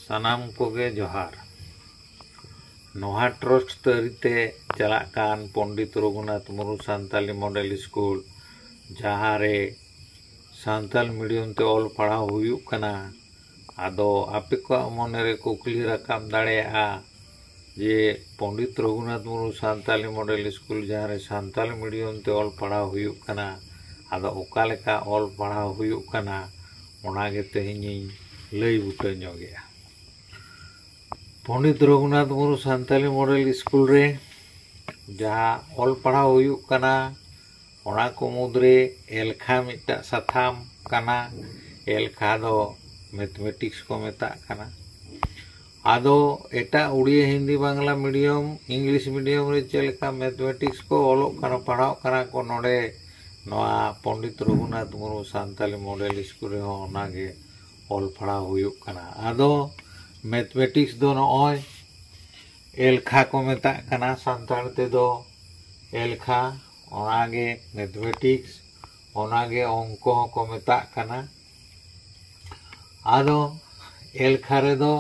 सानाम कोगे जोहार नोहा ट्रस्ट तरीते चला कान Pandit Raghunath Murmu सान्ताली model school जहाँ रे सान्ताल मीडियम ते ऑल पढ़ाव हुयुक कना। आदो आपे को मने रे कुकली रकाब दाड़ेया जे पंडित रघुनाथ मुर्मू सान्ताली मॉडल स्कूल जहाँ रे सान्ताल मीडियम ते ऑल पढ़ाव हुयुक कना। आदो ओका लेका ऑल पढ़ाव हुयुक कना ओनागे तेहेᱧ लई बुटा ñoगेया। पंडित रघुनाथ मुर्मू सान्ताली मॉडल स्कूल रे जहाँ ऑल पढ़ाव हुयुक कना ओना को मुद्रे एलखा मिटा साथाम कना। एलखा दो मैथमेटिक्स को मेता कना। आदो एटा Odia Hindi Bangla medium English medium रे चलका मैथमेटिक्स को ऑलोक कना पढ़ाव कना को नोडे नोआ पंडित रघुनाथ मुर्मू सान्ताली मॉडल स्कूल रे ओनागे ऑल पढ़ाव हुयुक कना। आदो मैथमेटिक्स दो नॉय एलखा को मेता कना सान्ताल ते दो एलखा ओनागे मैथमेटिक्स ओनागे अंक को मेता कना। आदो एलखा रे दो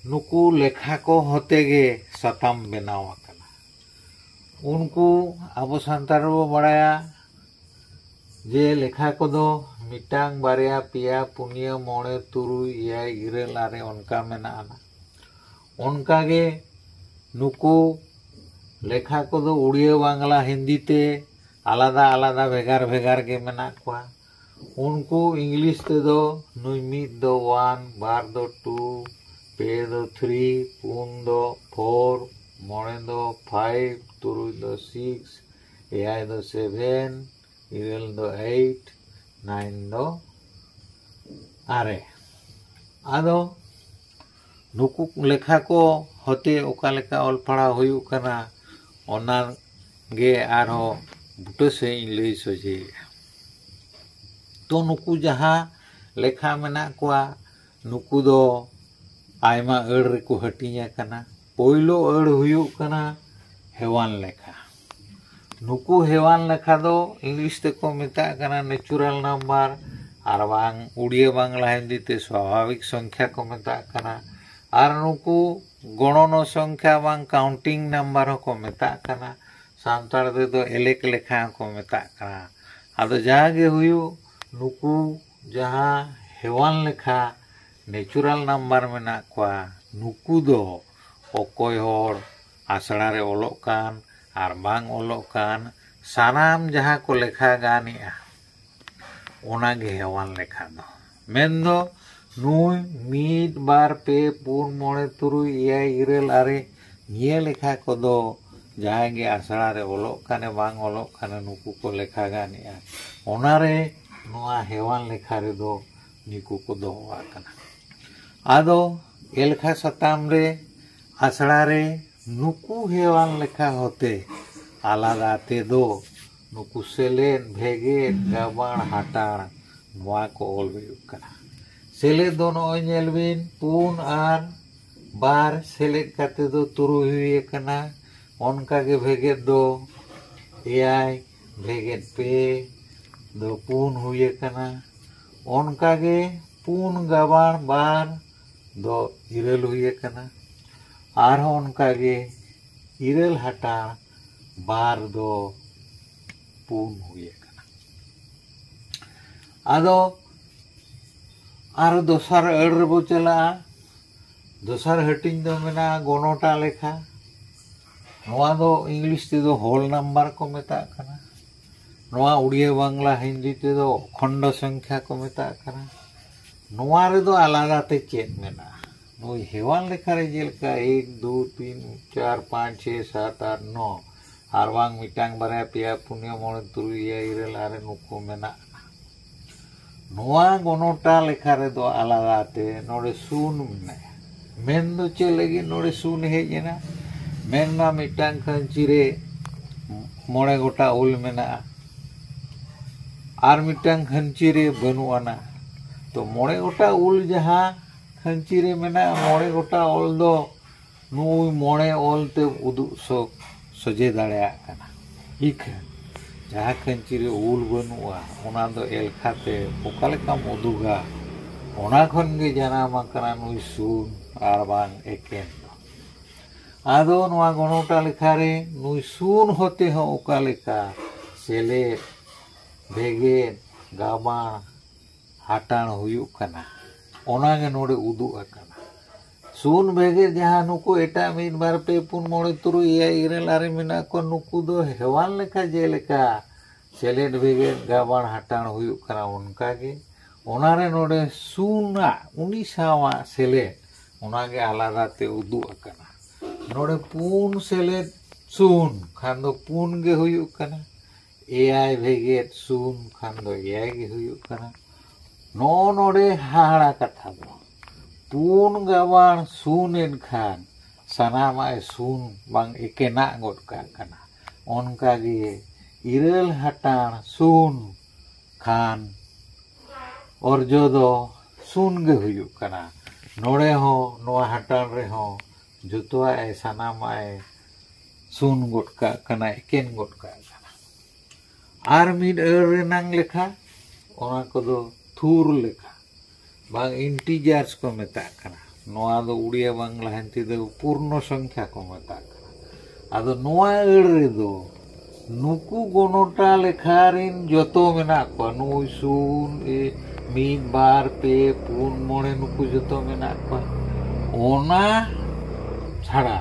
नुकु लेखा को होतेगे साताम बनाव कना। उनको आबो सान्ताल बो बड़ाया जे लेखा को दो मिटांग बारिया पिया पुनिया मोड़े तुरुई इयाय इरेल आरे उनका मेनाना। उनका गे नुकु लेखा को दो उड़िया बांग्ला हिंदी ते आलादा आलादा भेगार भेगार गे मेना कोआ। उनको इंग्लिश ते दो नुई मिद दो 1 बार दो 2 पे दो 3 पुन दो 4 मोड़े दो 5 तुरुई दो 6 इयाय दो 7 इरेल दो 8 9 दो आरे। आदो नुकु लेखा को होते ओका लेका ऑल पढ़ा हुयुक कना ओना गे आरो बुटा से लई सोजे। तो नुकु जहाँ लेखा मेना कोआ नुकु दो आयमा अड़ रे को हटिया कना। पोइलो अड़ हुयुक कना हेवान लेखा। नुकु हेवान लेखा दो इंग्लिश ते को मेता कना नेचुरल नंबर आर बांग उड़िया बांग्ला हिंदी ते स्वाभाविक संख्या को मेता कना। आर नुकु गणन संख्या बांग काउंटिंग नंबर को मेता कना। सान्ताल ते दो एलेक लेखा को मेता कना। आदो जहाँ गे हुयु नुकु जहाँ हेवान लेखा नेचुरल नंबर मेना कोआ नुकु दो ओकोय होड़ आसड़ा रे ओलोक कान आर बांग ओलोक कान सानाम जहाँ को लेखा गानिया ओनागे हेवान लेखा दो। मेन दो नुई मिद बार पे पुन मोड़े तुरुई इयाय इरेल आरे निये लेखा को दो जहाँ गे आसड़ा रे ओलोक काने बांग ओलोक काने नुकु को लेखा गानिया ओनारे नोआ हेवान लेखा रे दो निकु को दोआ कना। आदो एलखा साताम रे आसड़ा रे नुकु हेवान लेखा होते आलादा ते दो नुकु सेलेन भेगेट गाबाण हाटाण नोआ को ऑल हुयुक कना। सेलेद दो नोय नेलबिन पुन आर बार सेलेद काते दो तुरुई हुये कना। ओनका गे भेगेट दो एयाय भेगेट पे दो पुन हुये कना। ओनका गे पुन गाबाण बार दो इरेल हुये कना। आरहों ओनका गे इरेल हाटाण बार दो पुन हुये कना। आदो आरो दोसार अड़ रे बो चला। दोसार हटिंग दो मेना गणोटा लेखा। नोआ दो इंग्लिश ते दो होल नंबर को मेता कना। नोआ उड़िया बांग्ला हिंदी ते दो खंड संख्या को मेता कना। नोआ रे दो आलादा ते चेक मेना नोई हेवान लेखा रे जेलका 1 2 3 4 5 6 7 8 9 आर बांग मिटांग बारे पिया पुनिया मोड़े तुरुई इयाय इरेल आरे नुकु मेना। नोआ गणोटा लेखा रे दो आलादा ते नोडे सुन मेना। मेन दो चे लगी नोडे सुन हेजेना मेन मा मिटांग खंची रे मोड़े गोटा उल मेना आर मिटांग खंची रे बनुआना। तो मोड़े गोटा उल जहाँ खंची रे मेना मोड़े गोटा ऑल दो नुई मोड़े ऑल ते उदु सजे दाड़ेया कना। इक जहाँ खंची रे उल बनुआ ओना दो एलखा ते ओका लेकाम उदुगा ᱚᱱᱟ ᱠᱷᱚᱱ ᱜᱮ ᱡᱟᱱᱟᱢ ᱟᱠᱟᱱᱟ ᱱᱩᱭ ᱥᱩᱱ ᱟᱨ ᱵᱟᱝ ᱮᱠᱮᱱ ᱫᱚ᱾ ᱟᱫᱚ ᱱᱚᱣᱟ ᱜᱚᱱᱚᱴᱟ ᱞᱮᱠᱷᱟ ᱨᱮ ᱱᱩᱭ ᱥᱩᱱ ᱦᱚᱛᱮ ᱦᱚᱸ ᱚᱠᱟ ᱞᱮᱠᱟ ᱥᱮᱞᱮᱫ, ᱵᱷᱮᱜᱮᱫ, ᱜᱟᱵᱟᱬ, ᱦᱟᱴᱟᱬ ᱦᱩᱭᱩᱜ ᱠᱟᱱᱟ ᱚᱱᱟᱜᱮ ᱱᱚᱰᱮ ᱩᱫᱩᱜ ᱟᱠᱟᱱᱟ᱾ ᱥᱩᱱ ᱵᱷᱮᱜᱮᱫ ᱡᱟᱦᱟᱸ ᱱᱩᱠᱩ ᱮᱴᱟᱜ 1 2 3 4 5 6 7 8 9 10 ᱢᱮᱱᱟᱜ ᱠᱚᱣᱟ, ᱱᱩᱠᱩ ᱫᱚ ᱦᱮᱣᱟᱱ ᱞᱮᱠᱟ ᱡᱮᱞᱮᱠᱟ ᱥᱮᱞᱮᱫ, ᱵᱷᱮᱜᱮᱫ, ᱜᱟᱵᱟᱬ, ᱦᱟᱴᱟᱬ ᱦᱩᱭᱩᱜ ᱠᱟᱱᱟ ᱚᱱᱠᱟᱜᱮ ᱚᱱᱟᱨᱮ ᱱᱚᱰᱮ ᱥᱩᱱᱟᱜ ᱩᱱᱤ ᱥᱟᱶᱟᱜ ᱥᱮᱞᱮᱫ ᱚᱱᱟᱜᱮ ᱟᱞᱟᱫᱟ ᱛᱮ ᱩᱫᱩᱜ ᱟᱠᱟᱱᱟ᱾ ᱱᱚᱰᱮ ᱯᱩᱱ ᱥᱮᱞᱮᱫ ᱥᱩᱱ ᱠᱷᱟᱱ ᱫᱚ ᱯᱩᱱ ᱜᱮ ᱦᱩᱭᱩᱜ ᱠᱟᱱᱟ, 7 ᱵᱷᱮᱜᱮᱫ ᱥᱩᱱ ᱠᱷᱟᱱ ᱫᱚ 7 ᱜᱮ ᱦᱩᱭᱩᱜ ᱠᱟᱱᱟ᱾ ᱱᱚᱰᱮ ᱦᱟᱦᱟᱲᱟ ᱠᱟᱛᱷᱟ ᱫᱚ ᱯᱩᱱ ᱜᱟᱵᱟᱬ ᱥᱩᱱ ᱮᱱᱠᱷᱟᱱ ᱥᱟᱱᱟᱢᱟᱜ ᱥᱩᱱ ᱵᱟᱝ ᱮᱠᱮᱱᱟᱜ ᱜᱚᱫ ᱠᱟᱜ ᱠᱟᱱᱟ᱾ ᱚᱱᱠᱟᱜᱮ 9 ᱦᱟᱴᱟᱬ ᱥᱩᱱ ᱠᱷᱟᱱ ᱚᱨᱡᱚ ᱫᱚ ᱥᱩᱱ ᱜᱮ ᱦᱩᱭᱩᱜ ᱠᱟᱱᱟ᱾ ᱱᱚᱰᱮ ᱦᱚᱸ ᱱᱚᱣᱟ ᱦᱟᱴᱟᱬ ᱨᱮᱦᱚᱸ ᱡᱚᱛᱚᱣᱟᱜ ᱥᱟᱱᱟᱢᱟᱜ ᱥᱩᱱ ᱜᱚᱫ ᱠᱟᱜ ᱠᱟᱱᱟ, ᱮᱠᱮᱱ ᱜᱚᱫ ᱠᱟᱜ ᱠᱟᱱᱟ᱾ ᱟᱨ ᱢᱤᱫ ᱟᱹᱲ ᱨᱮᱱᱟᱝ ᱞᱮᱠᱷᱟ ᱚᱱᱟ ᱠᱚᱫᱚ ᱛᱷᱩᱨ ᱞᱮᱠᱷᱟ ᱵᱟᱝ ᱤᱱᱴᱤᱡᱟᱨᱥ ᱠᱚ ᱢᱮᱛᱟᱜ ᱠᱟᱱᱟ᱾ ᱱᱚᱣᱟ ᱫᱚ ᱩᱲᱤᱭᱟ ᱵᱟᱝᱞᱟ ᱦᱤᱱᱫᱤ ᱫᱚ ᱯᱩᱨᱱᱚ ᱥᱚᱝᱠᱷᱟ ᱠᱚ ᱢᱮᱛᱟᱜ ᱠᱟᱱᱟ᱾ ᱟᱫᱚ ᱱᱚᱣᱟ ᱟᱹᱲ ᱨᱮᱫᱚ ᱱᱩᱠᱩ ᱜᱚᱱᱚᱴᱟ ᱞᱮᱠᱷᱟ ᱨᱮᱱ ᱡᱚᱛᱚ ᱢᱮᱱᱟᱜ ᱠᱚᱣᱟ, ᱱᱩᱭ ᱥᱩᱱ 1 2 3 4 5 ᱱᱩᱠᱩ ᱡᱚᱛᱚ ᱢᱮᱱᱟᱜ ᱠᱚᱣᱟ᱾ ᱚᱱᱟ ছাড়া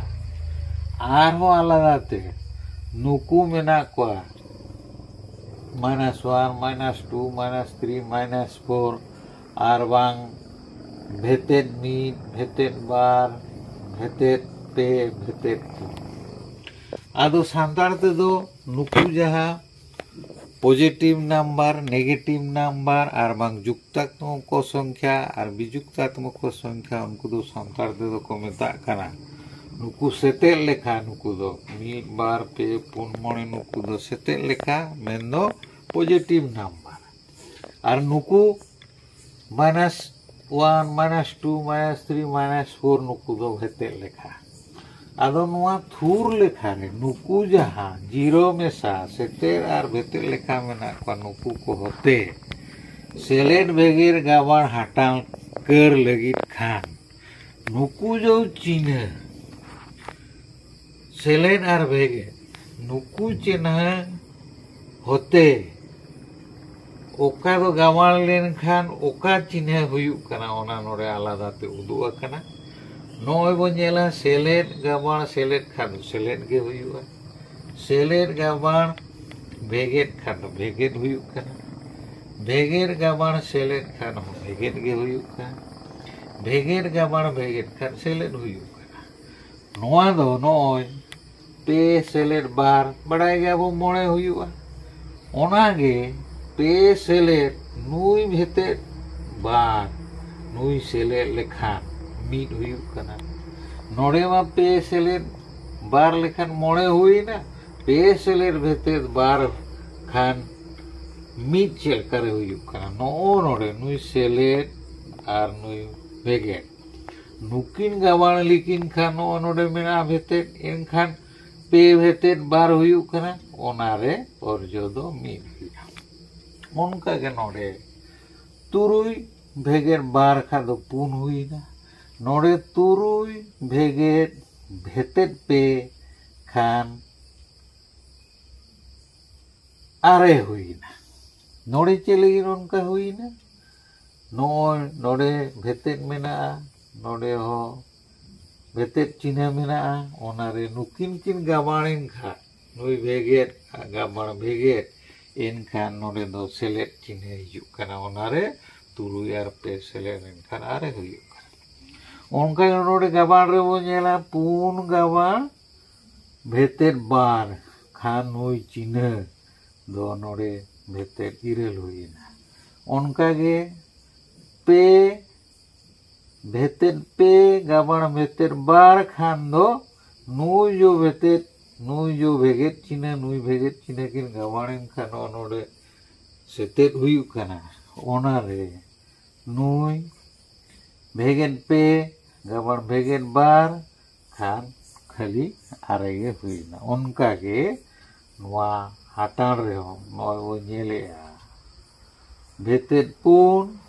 আরও আলাদাতে নুকু মেনাক কোয়া -1 -2 -3 -4 আর বাং ভেতেদ মিট ভেতেদ বার ভেতেদ পে ভেতেদ পু। আদো সান্তাড় তেদো নুকু যাহা পজিটিভ নাম্বার, নেগেটিভ নাম্বার আর বাং যুক্তাত্মক সংখ্যা আর বিযুক্তাত্মক সংখ্যা উনকু দো সান্তাড় তেদো को मेताग काना नुकु सेतेल लेखा। नुकु दो 1 2 3 4 5 नुकु दो सेतेल लेखा मेन दो पॉजिटिव नंबर और नुकु -1 -2 -3 -4 नुकु दो भेतेल लेखा। आदो नुआ थूर लेखा रे नुकु जहां जीरो मेसा सेतेल और भेतेल लेखा मेना को नुकु को होते सेलेड भेगेर गाबाण हाटाल कर लगित खान नुकु जो चिन्ह सेलेड और भेगे नुकु चिन्ह होते ओका दो गावाल लेन खान ओका चिन्ह हुयुक कना ओना नोरे आलादा ते उदुग कना। नोय बो नेला सेलेड गावाल सेलेड खान सेलेड गे हुयुआ, सेलेड गावाल भेगेट खान भेगेट हुयुक कना, भेगेट गावाल सेलेड खान भेगेट गे हुयुक कना, भेगेट गावाल भेगेट खान सेलेड हुयुक कना। नोआ दो नोय पे सेलेड बार बड़ाई गया वो मोड़े हुआ ओनागे पे सेलेड नुई भेते बार नुई सेलेड लेखान मीट हुयुक कना। नोड़े मा पे सेलेड बार लेखान मोड़े हुई ना पे सेलेड भेते बार खान मीट चेल करे हुयुक कना। नो नोड़े नुई सेलेड और नुई भेगेट नुकिन गावाण लिकिन खान नो नोड़े मेना भेते एनखान पे भेतेद बार हुयुक कना ओनारे ऑर्जो दो मीट हुया। उनका के नोड़े तुरुई भेगेर बार खा दो पुन हुईना। नोड़े तुरुई भेगेर भेतेद पे खान आरे हुईना। नोड़े चले उनका हुईना नोड़े भेतेद मेना नोड़े हो भेतेद चिन्ह मेना ओनारे नुकिन किन गाबाणिन खा नुई भेगेट गाबाण भेगेट एनखान नोड़े दो सेलेड चिन्ह हिजुक कना ओनारे तुरुई आर पे सेलेड एनखान आरे हुयुक कना। ओनका नोड़े गाबाण रे बो नेला पुन गाबाण भेतेद बार खान नुई चिन्ह दो नोड़े भेतेद इरेल हुईना। ओनका गे पे भेतेद पे गाबाण भेतेद बार खान दो नुई जो भेतेद नुई जो भेगेट चिन्ह नुई भेगेट चिन्ह किन गाबाणिन खान नोड़े सेतेद हुयुक कना ओनारे नुई भेगेट पे गाबाण भेगेट बार खान खाली आरेगे हुईना। उनका के नवा हाटाण रे हो नय बो नेलेआ भेतेद पुन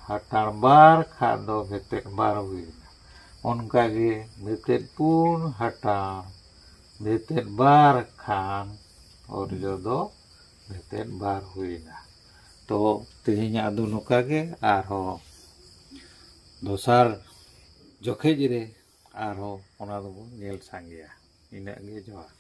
ᱦᱟᱴᱟᱬ ᱵᱟᱨ ᱠᱷᱟᱱ ᱫᱚ ᱵᱷᱮᱛᱮᱫ ᱵᱟᱨ ᱦᱩᱭᱱᱟ ᱚᱱᱠᱟᱜᱮ ᱵᱷᱮᱛᱮᱫ ᱯᱩᱱ ᱦᱟᱴᱟᱬ ᱵᱷᱮᱛᱮᱫ ᱵᱟᱨ ᱠᱷᱟᱱ ᱚᱨᱡᱚ ᱫᱚ ᱵᱷᱮᱛᱮᱫ ᱵᱟᱨ ᱦᱩᱭᱱᱟ ᱛᱚ ᱛᱮᱦᱮᱧᱟᱜ ᱫᱚ ᱱᱚᱝᱠᱟ ᱜᱮ ᱟᱨᱦᱚᱸ ᱫᱚᱥᱟᱨ ᱡᱚᱠᱷᱮᱡ ᱨᱮ ᱟᱨᱦᱚᱸ ᱚᱱᱟ ᱫᱚᱵᱚᱱ ᱧᱮᱞ ᱥᱟᱸᱜᱮᱭᱟ ᱤᱱᱟᱹᱜ ᱜᱮ ᱡᱚᱦᱟᱨ